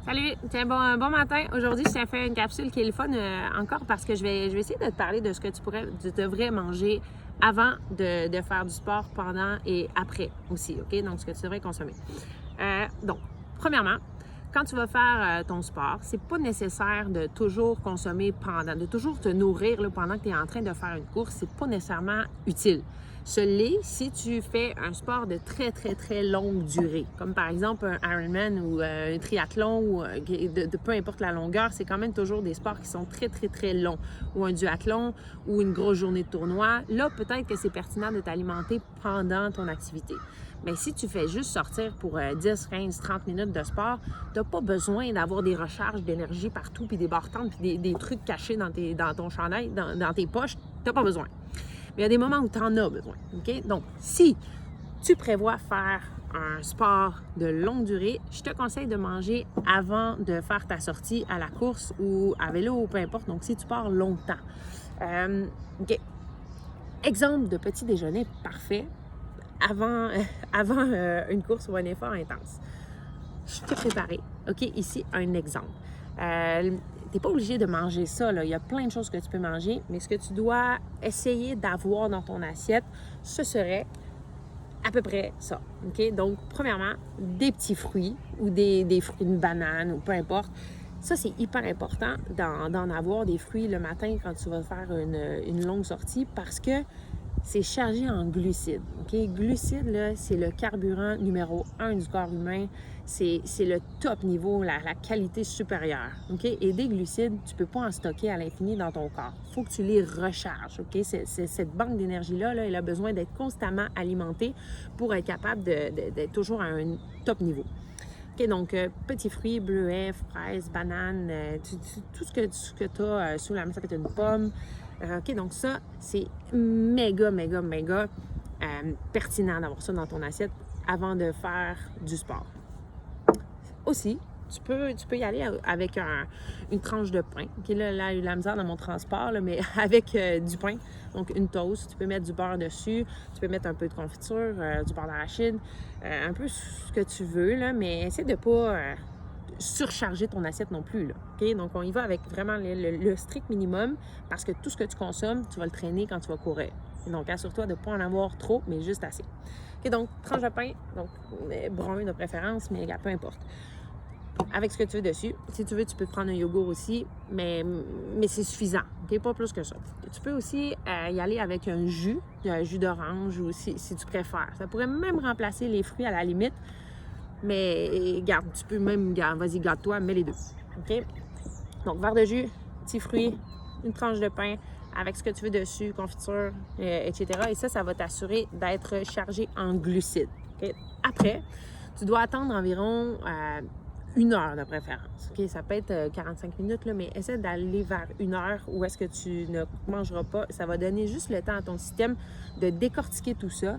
Salut! Tiens, bon matin. Aujourd'hui, je t'ai fait une capsule qui est le fun encore parce que je vais essayer de te parler de ce que tu devrais manger avant de faire du sport, pendant et après aussi, OK? Donc, ce que tu devrais consommer. Donc, premièrement, quand tu vas faire ton sport, c'est pas nécessaire de toujours consommer de toujours te nourrir là, pendant que tu es en train de faire une course. C'est pas nécessairement utile. Ce l'est si tu fais un sport de très, très, très longue durée, comme par exemple un Ironman ou un triathlon ou peu importe la longueur, c'est quand même toujours des sports qui sont très, très, très longs. Ou un duathlon ou une grosse journée de tournoi. Là, peut-être que c'est pertinent de t'alimenter pendant ton activité. Mais si tu fais juste sortir pour 10, 15, 30 minutes de sport, tu n'as pas besoin d'avoir des recharges d'énergie partout, puis des barres-tentes, puis des trucs cachés dans ton chandail, dans tes poches. Tu n'as pas besoin. Mais il y a des moments où tu en as besoin. OK? Donc, si tu prévois faire un sport de longue durée, je te conseille de manger avant de faire ta sortie à la course ou à vélo ou peu importe. Donc, si tu pars longtemps. OK. Exemple de petit déjeuner parfait avant une course ou un effort intense. Je t'ai préparé. OK? Ici, un exemple. Tu n'es pas obligé de manger ça, là. Il y a plein de choses que tu peux manger, mais ce que tu dois essayer d'avoir dans ton assiette, ce serait à peu près ça. OK? Donc, premièrement, des petits fruits ou des fruits, une banane ou peu importe. Ça, c'est hyper important d'en avoir des fruits le matin quand tu vas faire une longue sortie parce que c'est chargé en glucides. OK? Glucides, là, c'est le carburant numéro 1 du corps humain. C'est le top niveau, la qualité supérieure. OK? Et des glucides, tu ne peux pas en stocker à l'infini dans ton corps. Il faut que tu les recharges. OK? Cette banque d'énergie-là, elle a besoin d'être constamment alimentée pour être capable d'être toujours à un top niveau. OK, donc, petits fruits, bleuets, fraises, bananes, tout ce que tu as sous la main, ça peut être une pomme. OK, donc ça, c'est méga pertinent d'avoir ça dans ton assiette avant de faire du sport. Aussi, tu peux y aller avec une tranche de pain. OK, là, il y a eu la misère dans mon transport, là, mais avec du pain, donc une toast. Tu peux mettre du beurre dessus, tu peux mettre un peu de confiture, du beurre d'arachide, un peu ce que tu veux, là, mais essaie de ne pas surcharger ton assiette non plus, là. OK? Donc, on y va avec vraiment le strict minimum parce que tout ce que tu consommes, tu vas le traîner quand tu vas courir. Et donc, assure-toi de ne pas en avoir trop, mais juste assez. OK? Donc, tranche de pain, donc brun de préférence, mais peu importe. Avec ce que tu veux dessus. Si tu veux, tu peux prendre un yogourt aussi, mais c'est suffisant. OK? Pas plus que ça. Tu peux aussi y aller avec un jus d'orange ou si tu préfères. Ça pourrait même remplacer les fruits à la limite. Mais garde, tu peux même, vas-y, garde-toi, mets les deux. OK? Donc, verre de jus, petits fruits, une tranche de pain avec ce que tu veux dessus, confiture, etc. Et ça va t'assurer d'être chargé en glucides. OK? Après, tu dois attendre environ 1 heure de préférence. OK? Ça peut être 45 minutes, là, mais essaie d'aller vers 1 heure où est-ce que tu ne mangeras pas. Ça va donner juste le temps à ton système de décortiquer tout ça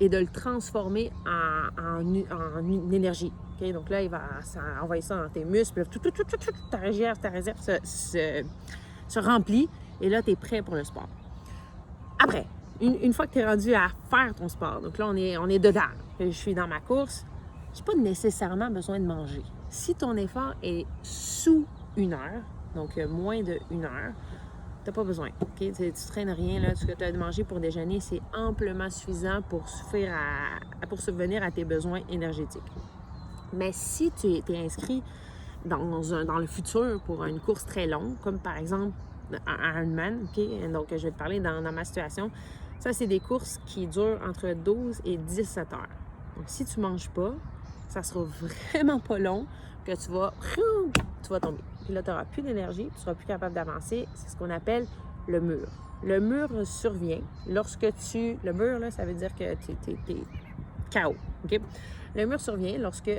et de le transformer en énergie. Okay? Donc là, il va envoyer ça dans tes muscles. Ta réserve se remplit et là, tu es prêt pour le sport. Après, une fois que tu es rendu à faire ton sport, donc là, on est dedans. Je suis dans ma course, je n'ai pas nécessairement besoin de manger. Si ton effort est sous 1 heure, donc moins de 1 heure, tu n'as pas besoin. Okay? Tu ne traînes rien. Là. Ce que tu as de manger pour déjeuner, c'est amplement suffisant pour subvenir à tes besoins énergétiques. Mais si tu es inscrit dans le futur pour une course très longue, comme par exemple un Ironman, okay? Donc je vais te parler dans ma situation, ça, c'est des courses qui durent entre 12 et 17 heures. Donc si tu ne manges pas, ça sera vraiment pas long que tu vas tomber. Puis là, tu n'auras plus d'énergie, tu ne seras plus capable d'avancer. C'est ce qu'on appelle le mur. Le mur survient lorsque le mur, là, ça veut dire que tu es KO. Okay? Le mur survient lorsque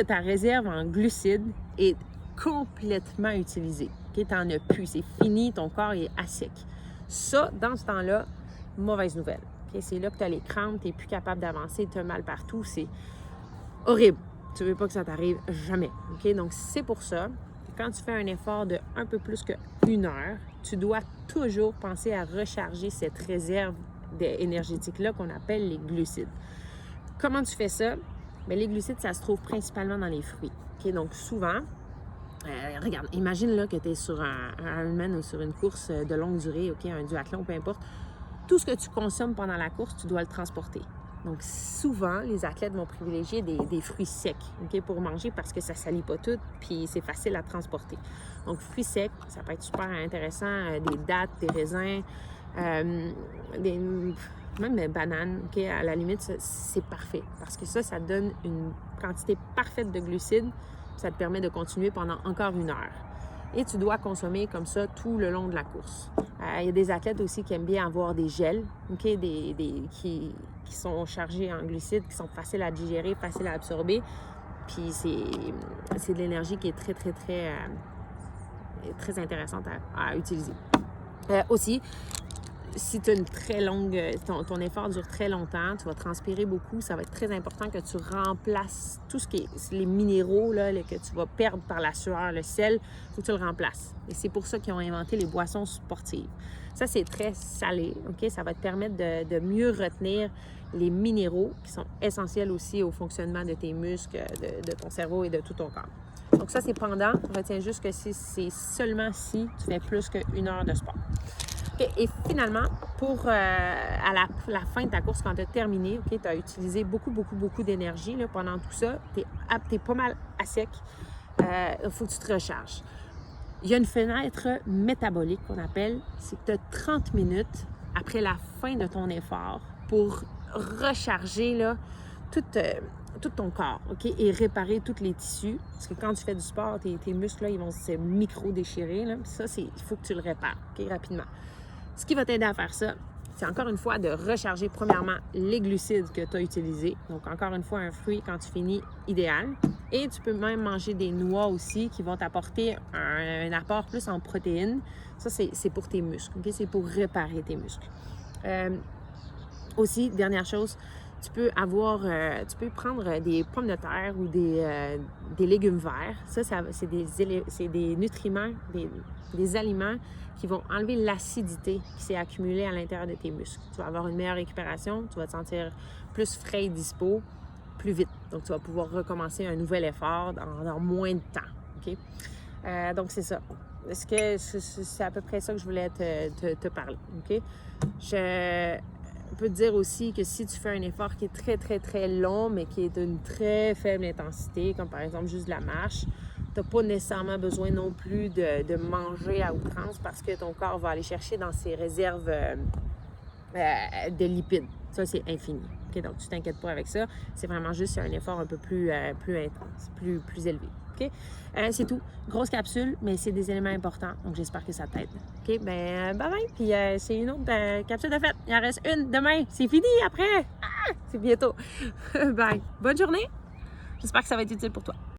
ta réserve en glucides est complètement utilisée. Okay? Tu n'en as plus. C'est fini, ton corps est à sec. Ça, dans ce temps-là, mauvaise nouvelle. Okay? C'est là que tu as les crampes, tu n'es plus capable d'avancer, tu as mal partout. C'est horrible. Tu ne veux pas que ça t'arrive jamais. Okay? Donc, c'est pour ça que quand tu fais un effort de un peu plus que 1 heure, tu dois toujours penser à recharger cette réserve énergétique-là qu'on appelle les glucides. Comment tu fais ça? Bien, les glucides, ça se trouve principalement dans les fruits. Okay? Donc, souvent, regarde, imagine là, que tu es sur un Ironman ou sur une course de longue durée, okay? Un duathlon, peu importe. Tout ce que tu consommes pendant la course, tu dois le transporter. Donc, souvent, les athlètes vont privilégier des fruits secs, okay, pour manger parce que ça ne salit pas tout, puis c'est facile à transporter. Donc, fruits secs, ça peut être super intéressant. Des dattes, des raisins, même des bananes, okay, à la limite, c'est parfait. Parce que ça donne une quantité parfaite de glucides. Ça te permet de continuer pendant encore 1 heure. Et tu dois consommer comme ça tout le long de la course. Il y a des athlètes aussi qui aiment bien avoir des gels, okay, qui sont chargés en glucides, qui sont faciles à digérer, faciles à absorber. Puis c'est de l'énergie qui est très, très, très, très intéressante à utiliser. Aussi, si tu as une très longue, ton effort dure très longtemps, tu vas transpirer beaucoup, ça va être très important que tu remplaces tout ce qui est les minéraux là, que tu vas perdre par la sueur, le sel, il faut que tu le remplaces. Et c'est pour ça qu'ils ont inventé les boissons sportives. Ça, c'est très salé, OK? Ça va te permettre de mieux retenir les minéraux qui sont essentiels aussi au fonctionnement de tes muscles, de ton cerveau et de tout ton corps. Donc ça, c'est pendant. Retiens juste que c'est seulement si tu fais plus qu'1 heure de sport. Okay. Et finalement, à la fin de ta course, quand tu as terminé, okay, tu as utilisé beaucoup d'énergie là, pendant tout ça, tu es pas mal à sec, il faut que tu te recharges. Il y a une fenêtre métabolique qu'on appelle, c'est que tu as 30 minutes après la fin de ton effort pour recharger là, tout ton corps, OK? Et réparer tous les tissus. Parce que quand tu fais du sport, tes muscles, là, ils vont se micro-déchirer. Là. Puis ça, il faut que tu le répares, OK? Rapidement. Ce qui va t'aider à faire ça, c'est encore une fois de recharger premièrement les glucides que tu as utilisés. Donc, encore une fois, un fruit quand tu finis, idéal. Et tu peux même manger des noix aussi qui vont t'apporter un apport plus en protéines. Ça, c'est pour tes muscles, OK? C'est pour réparer tes muscles. Aussi, dernière chose, tu peux prendre des pommes de terre ou des légumes verts. Ça c'est des nutriments, des aliments qui vont enlever l'acidité qui s'est accumulée à l'intérieur de tes muscles. Tu vas avoir une meilleure récupération, tu vas te sentir plus frais et dispo, plus vite. Donc, tu vas pouvoir recommencer un nouvel effort dans moins de temps. OK? Donc, c'est ça. C'est à peu près ça que je voulais te parler. OK? Je peux te dire aussi que si tu fais un effort qui est très, très, très long, mais qui est d'une très faible intensité, comme par exemple juste de la marche, tu n'as pas nécessairement besoin non plus de manger à outrance parce que ton corps va aller chercher dans ses réserves de lipides. Ça, c'est infini. Okay? Donc, tu ne t'inquiètes pas avec ça. C'est vraiment juste un effort un peu plus intense, plus élevé. Okay? C'est tout. Grosse capsule, mais c'est des éléments importants. Donc, j'espère que ça t'aide. OK? Ben, bye-bye. Puis, c'est une autre capsule de fête. Il en reste une demain. C'est fini après. Ah! C'est bientôt. Bye. Bonne journée. J'espère que ça va être utile pour toi.